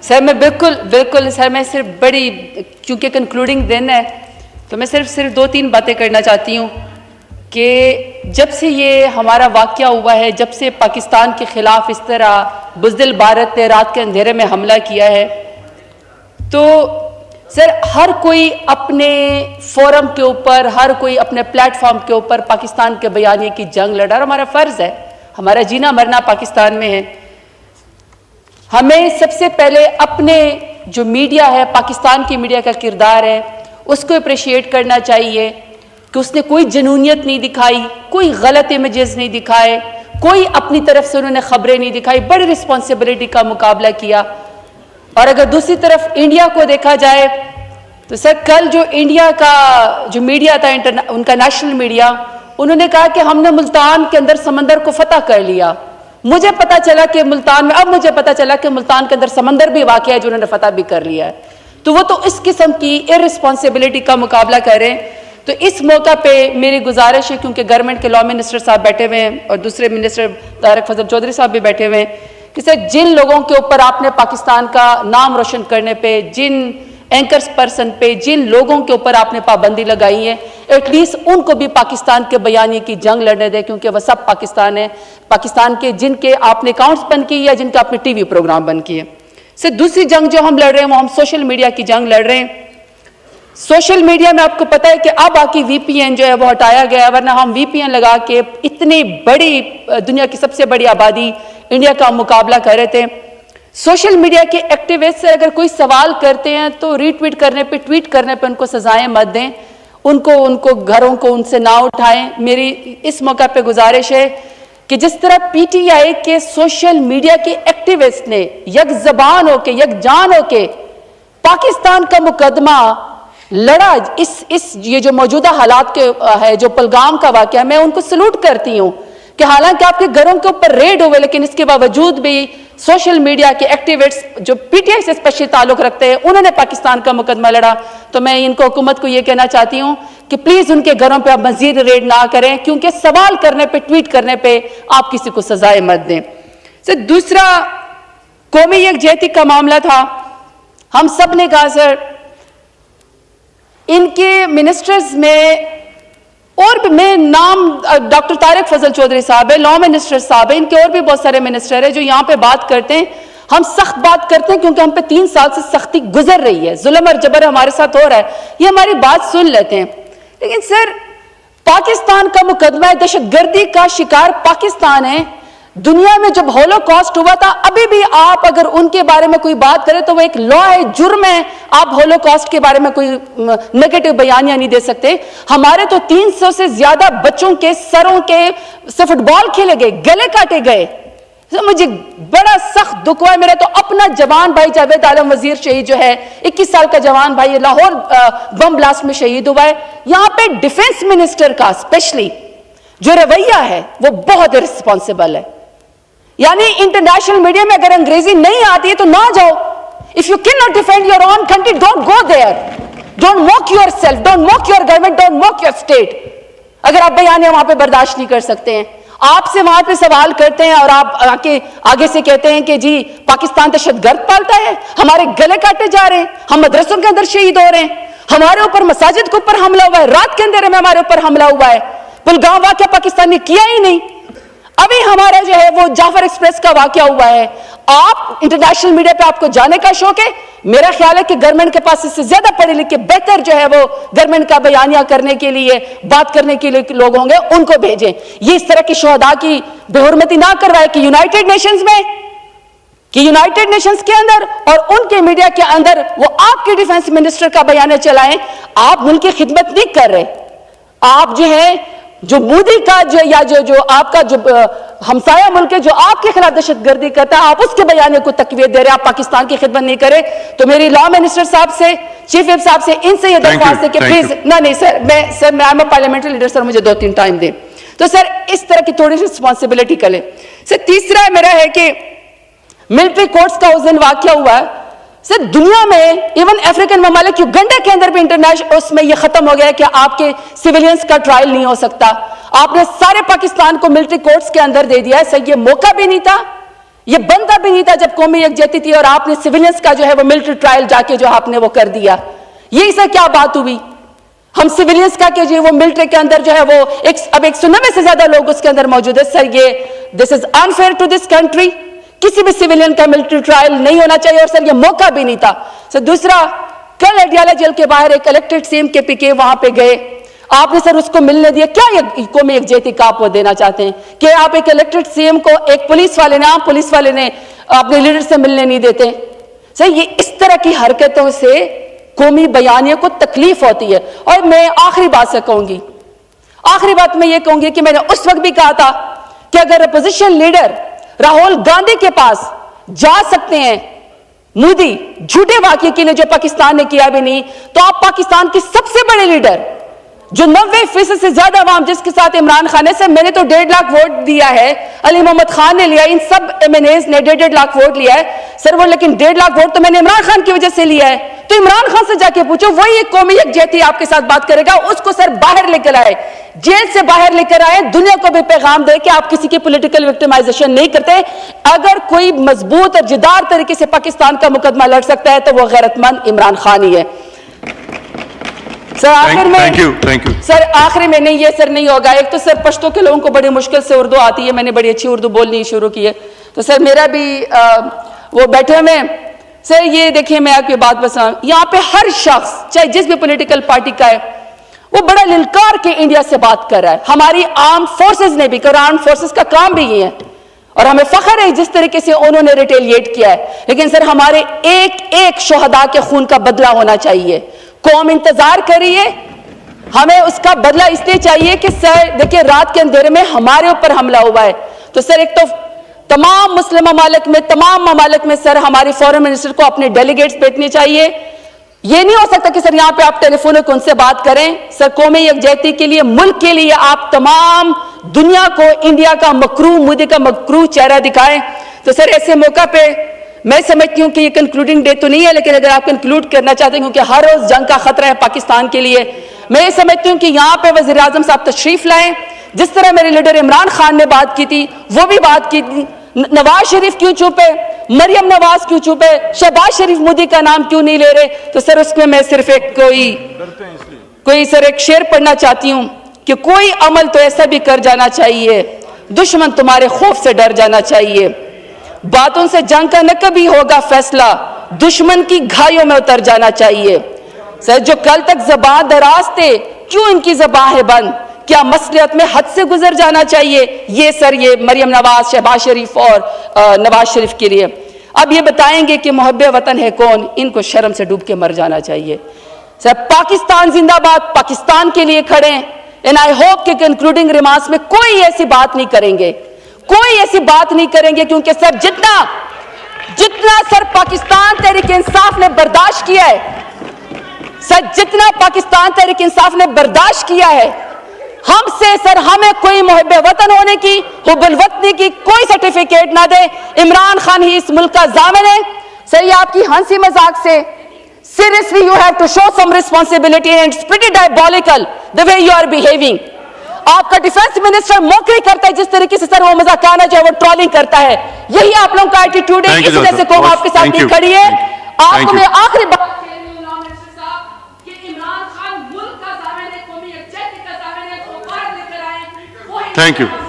سر میں بالکل سر میں صرف بڑی کیونکہ کنکلوڈنگ دن ہے تو میں صرف 2-3 باتیں کرنا چاہتی ہوں کہ جب سے یہ ہمارا واقعہ ہوا ہے، جب سے پاکستان کے خلاف اس طرح بزدل بھارت نے رات کے اندھیرے میں حملہ کیا ہے، تو سر ہر کوئی اپنے فورم کے اوپر، ہر کوئی اپنے پلیٹ فارم کے اوپر پاکستان کے بیانیے کی جنگ لڑا، اور ہمارا فرض ہے، ہمارا جینا مرنا پاکستان میں ہے۔ ہمیں سب سے پہلے اپنے جو میڈیا ہے، پاکستان کی میڈیا کا کردار ہے، اس کو اپریشیٹ کرنا چاہیے کہ اس نے کوئی جنونیت نہیں دکھائی، کوئی غلط امیجز نہیں دکھائے، کوئی اپنی طرف سے انہوں نے خبریں نہیں دکھائی، بڑی رسپانسبلٹی کا مقابلہ کیا۔ اور اگر دوسری طرف انڈیا کو دیکھا جائے تو سر کل جو انڈیا کا جو میڈیا تھا، ان کا نیشنل میڈیا، انہوں نے کہا کہ ہم نے ملتان کے اندر سمندر کو فتح کر لیا۔ مجھے پتا چلا کہ ملتان کے اندر سمندر بھی واقع ہے جو انہوں نے فتح بھی کر لیا ہے۔ تو وہ تو اس قسم کی ارسپانسبلٹی کا مقابلہ کر رہے ہیں۔ تو اس موقع پہ میری گزارش ہے، کیونکہ گورنمنٹ کے لا منسٹر صاحب بیٹھے ہوئے ہیں اور دوسرے منسٹر طارق فضل چودھری صاحب بھی بیٹھے ہوئے ہیں، کہ سر جن لوگوں کے اوپر آپ نے پاکستان کا نام روشن کرنے پہ، جن اینکرز پرسن پہ، جن لوگوں کے اوپر آپ نے پابندی لگائی ہے، ایٹ لیسٹ ان کو بھی پاکستان کے بیانیے کی جنگ لڑنے دیں، کیونکہ وہ سب پاکستان کے جن کے آپ نے اکاؤنٹس بند کی یا جن کا آپ نے ٹی وی پروگرام بند کیے۔ سر دوسری جنگ جو ہم لڑ رہے ہیں وہ ہم سوشل میڈیا کی جنگ لڑ رہے ہیں۔ سوشل میڈیا میں آپ کو پتا ہے کہ اب آکی وی پی این جو ہے وہ ہٹایا گیا ہے، ورنہ ہم وی پی این لگا کے اتنی بڑی دنیا کی سب سے بڑی آبادی انڈیا کا مقابلہ کر رہے تھے۔ سوشل میڈیا کے ایکٹیوسٹ سے اگر کوئی سوال کرتے ہیں تو ری ٹویٹ کرنے پہ، ٹویٹ کرنے پہ ان کو سزائیں مت دیں، ان کو گھروں کو ان سے نہ اٹھائیں۔ میری اس موقع پہ گزارش ہے کہ جس طرح پی ٹی آئی کے سوشل میڈیا کے ایکٹیوسٹ نے یک زبان ہو کے، یک جان ہو کے پاکستان کا مقدمہ لڑا، یہ جو موجودہ حالات کے ہے، جو پلگام کا واقعہ، میں ان کو سلوٹ کرتی ہوں کہ حالانکہ آپ کے گھروں کے اوپر ریڈ ہوئے، لیکن اس کے باوجود بھی سوشل میڈیا کے ایکٹیوسٹ جو پی ٹی آئی سے اسپیشلی تعلق رکھتے ہیں، انہوں نے پاکستان کا مقدمہ لڑا۔ تو میں ان کو حکومت کو یہ کہنا چاہتی ہوں کہ پلیز ان کے گھروں پہ آپ مزید ریڈ نہ کریں، کیونکہ سوال کرنے پہ، ٹویٹ کرنے پہ آپ کسی کو سزائیں مت دیں۔ سر دوسرا قومی یکجہتی کا معاملہ تھا، ہم سب نے کہا سر ان کے منسٹرز میں، اور بھی میں نام ڈاکٹر طارق فضل چودھری صاحب ہے، لا منسٹر صاحب ہے، ان کے اور بھی بہت سارے منسٹر ہیں جو یہاں پہ بات کرتے ہیں۔ ہم سخت بات کرتے ہیں کیونکہ ہم پہ 3 سال سے سختی گزر رہی ہے، ظلم اور جبر ہمارے ساتھ ہو رہا ہے، یہ ہماری بات سن لیتے ہیں۔ لیکن سر پاکستان کا مقدمہ ہے، دہشت گردی کا شکار پاکستان ہے۔ دنیا میں جب ہولو کاسٹ ہوا تھا، ابھی بھی آپ اگر ان کے بارے میں کوئی بات کریں تو وہ ایک لا ہے، جرم ہے، آپ ہولو کاسٹ کے بارے میں کوئی نیگیٹو بیانیہ نہیں دے سکتے۔ ہمارے تو 300 سے زیادہ بچوں کے سروں کے فٹ بال کھیلے گئے، گلے کاٹے گئے۔ مجھے بڑا سخت دکھ ہوا ہے، میرا تو اپنا جوان بھائی جاوید عالم وزیر شہید جو ہے، 21 سال کا جوان بھائی لاہور بم بلاسٹ میں شہید ہوا ہے۔ یہاں پہ ڈیفنس منسٹر کا اسپیشلی جو رویہ ہے وہ بہت رسپانسبل ہے۔ یعنی انٹرنیشنل میڈیا میں اگر انگریزی نہیں آتی ہے تو نہ جاؤ۔ If you cannot defend your own country, don't go there. Don't mock yourself, don't mock your government, don't mock your state. اگر آپ بیانیہ وہاں پہ برداشت نہیں کر سکتے ہیں، آپ سے وہاں پہ سوال کرتے ہیں اور آپ آگے سے کہتے ہیں کہ جی پاکستان دہشت گرد پالتا ہے، ہمارے گلے کاٹے جا رہے ہیں، ہم مدرسوں کے اندر شہید ہو رہے ہیں، ہمارے اوپر مساجد کے اوپر حملہ ہوا ہے، رات کے اندھیرے میں ہمارے اوپر حملہ ہوا ہے، پلگام واقعہ پاکستان نے کیا ہی نہیں۔ ابھی ہمارا جو ہے وہ جعفر ایکسپریس کا واقعہ ہوا ہے۔ آپ انٹرنیشنل میڈیا پہ آپ کو جانے کا شوق ہے، میرا خیال ہے کہ گورنمنٹ کے پاس اس سے زیادہ پڑھے لکھے بہتر جو ہے وہ گورنمنٹ کا بیانیہ کرنے کے لیے، بات کرنے کے لیے لوگ ہوں گے، ان کو بھیجیں۔ یہ اس طرح کی شہداء کی بے حرمتی نہ کروائے کہ یونائٹڈ نیشنز میں، کہ یونائٹڈ نیشنز کے اندر اور ان کے میڈیا کے اندر وہ آپ کے ڈیفنس منسٹر کا بیانیہ چلائیں۔ آپ ملک کی خدمت نہیں کر رہے، آپ جو ہے جو مودی کا جو آپ کا جو ہمسایہ ملک ہے جو آپ کے خلاف دہشت گردی کرتا ہے، آپ اس کے بیانے کو تقویت دے رہے ہیں، آپ پاکستان کی خدمت نہیں کرے۔ تو میری لا منسٹر صاحب سے، چیف وپ صاحب سے، ان سے یہ درخواست ہے کہ پلیز نہیں سر میں ایم اے پارلیمنٹری لیڈر، سر مجھے 2-3 ٹائم دیں۔ تو سر اس طرح کی تھوڑی رسپانسبلٹی کریں۔ سر تیسرا میرا ہے کہ ملٹری کورٹس کا اس دن واقعہ ہوا ہے، سر دنیا میں ایون افریقن ممالک یوگنڈا کے اندر بھی انٹرنیشنل اس میں یہ ختم ہو گیا کہ آپ کے سیویلینز کا ٹرائل نہیں ہو سکتا۔ آپ نے سارے پاکستان کو ملٹری کورٹس کے اندر دے دیا ہے، سر یہ موقع بھی نہیں تھا، یہ بنتا بھی نہیں تھا جب قومی یکجہتی تھی، اور آپ نے سویلینز کا جو ہے وہ ملٹری ٹرائل جا کے جو آپ نے وہ کر دیا. یہی سر کیا بات ہوئی؟ ہم سویلینز کا کہ جو وہ ملٹری کے اندر جو ہے وہ اب 190 سے زیادہ لوگ اس کے اندر موجود ہے. سر یہ دس از انفیئر ٹو دس کنٹری. کسی بھی سویلین کا ملٹری ٹرائل نہیں ہونا چاہیے، اور سر یہ موقع بھی نہیں تھا. سر دوسرا، کل اڈیالہ جیل کے باہر ایک الیکٹڈ سی ایم کے پی کے وہاں پہ گئے، آپ نے سر اس کو ملنے دیا. کیا یہ قومی یکجہتی کا آپ وہ دینا چاہتے ہیں کہ آپ ایک الیکٹڈ سی ایم کو ایک پولیس والے نے، عام پولیس والے نے اپنے لیڈر سے ملنے نہیں دیتے؟ سر یہ اس طرح کی حرکتوں سے قومی بیانیے کو تکلیف ہوتی ہے. اور میں آخری بات سے کہوں گی، آخری بات میں یہ کہوں گی کہ میں نے اس وقت بھی کہا تھا کہ اگر اپوزیشن لیڈر راہل گاندھی کے پاس جا سکتے ہیں مودی جھوٹے واقعے کے لیے جو پاکستان نے کیا بھی نہیں، تو آپ پاکستان کے سب سے بڑے لیڈر جو 90% سے زیادہ عوام جس کے ساتھ عمران خان ہے، سر میں نے تو 1.5 لاکھ ووٹ دیا ہے، علی محمد خان نے لیا، ان سب ایم این ایز نے 1.5 لاکھ ووٹ لیا ہے سر. وہ لیکن 1.5 لاکھ ووٹ تو میں نے عمران خان کی وجہ سے لیا ہے. تو عمران خان سے جا کے پوچھو، وہی ایک قومی یکجہتی آپ کے ساتھ بات کرے گا. اس کو سر باہر لے کر آئے، جیل سے باہر لے کر آئے، دنیا کو بھی پیغام دے کہ آپ کسی کی پولیٹیکل وکٹمائزیشن نہیں کرتے. اگر کوئی مضبوط اور جدار طریقے سے پاکستان کا مقدمہ لڑ سکتا ہے تو وہ غیرت مند عمران خان ہی ہے. سر آخر میں سر آخری میں نہیں، یہ سر نہیں ہوگا. ایک تو سر پشتو کے لوگوں کو بڑی مشکل سے اردو آتی ہے، میں نے بڑی اچھی اردو بولنی شروع کی ہے، تو سر میرا بھی وہ بیٹھے ہوئے سر. یہ دیکھیں میں آپ کی بات بتاؤں، یہاں پہ ہر شخص چاہے جس بھی پولیٹیکل پارٹی کا ہے وہ بڑا للکار کے انڈیا سے بات کر رہا ہے. ہماری آرم فورسز نے بھی، آرم فورسز کا کام بھی یہ ہے اور ہمیں فخر ہے جس طریقے سے انہوں نے ریٹیلیٹ کیا ہے. لیکن سر ہمارے ایک ایک شہداء کے خون کا بدلہ ہونا چاہیے. قوم انتظار کر رہی ہے، ہمیں اس کا بدلہ اس لیے چاہیے کہ سر دیکھیں رات کے اندھیرے میں ہمارے اوپر حملہ ہوا ہے. تو سر ایک تو تمام مسلم ممالک میں، تمام ممالک میں سر ہماری فورن منسٹر کو اپنے ڈیلیگیٹس بھیجنے چاہیے. یہ نہیں ہو سکتا کہ سر یہاں پہ آپ ٹیلی فون ان سے بات کریں. سر قومی یکجہتی کے لیے، ملک کے لیے آپ تمام دنیا کو انڈیا کا مکروہ، مودی کا مکروہ چہرہ دکھائیں. تو سر ایسے موقع پہ میں سمجھتی ہوں کہ یہ کنکلوڈنگ ڈے تو نہیں ہے، لیکن اگر آپ کنکلوڈ کرنا چاہتے ہیں کیونکہ ہر روز جنگ کا خطرہ ہے پاکستان کے لیے، میں یہ سمجھتی ہوں کہ یہاں پہ وزیر اعظم صاحب تشریف لائیں. جس طرح میرے لیڈر عمران خان نے بات کی تھی وہ بھی بات کی تھی. نواز شریف کیوں چپے، مریم نواز کیوں چپے، شہباز شریف مودی کا نام کیوں نہیں لے رہے؟ تو سر اس میں صرف ایک کوئی سر ایک شعر پڑھنا چاہتی ہوں کہ کوئی عمل تو ایسا بھی کر جانا چاہیے، دشمن تمہارے خوف سے ڈر جانا چاہیے. باتوں سے جنگ کا نہ کبھی ہوگا فیصلہ، دشمن کی گھائیوں میں اتر جانا چاہیے. سر جو کل تک زبان دراز تھے کیوں ان کی زبان ہے بند، کیا مصلحت میں حد سے گزر جانا چاہیے؟ یہ سر یہ مریم نواز، شہباز شریف اور نواز شریف کے لیے. اب یہ بتائیں گے کہ محب وطن ہے کون، ان کو شرم سے ڈوب کے مر جانا چاہیے. سر پاکستان زندہ باد، پاکستان کے لیے کھڑے ہیں. اینڈ آئی ہوپ کہ کنکلوڈنگ ریمارکس میں کوئی ایسی بات نہیں کریں گے، کوئی ایسی بات نہیں کریں گے، کیونکہ سر جتنا سر پاکستان تحریک انصاف نے برداشت کیا ہے، سر جتنا پاکستان تحریک انصاف نے برداشت کیا ہے، ہم سے سر ہمیں کوئی محب وطن ہونے کی، حب الوطنی کی کوئی سرٹیفکیٹ نہ دے. عمران خان ہی اس ملک کا ضامن ہے. سر یہ آپ کی ہنسی مذاق سے seriously you have to show some responsibility and it's pretty diabolical the way you are behaving. آپ کا ڈیفنس منسٹر موکری کرتا ہے جس طریقے سے سر وہ مذاکرانہ جو ہے وہ ٹرولنگ کرتا ہے، یہی آپ لوگوں کا ایٹیٹیوڈ ہے. اس وجہ سے قوم آپ کے ساتھ نہیں کھڑی ہے. آپ کو میں آخری بات Thank you.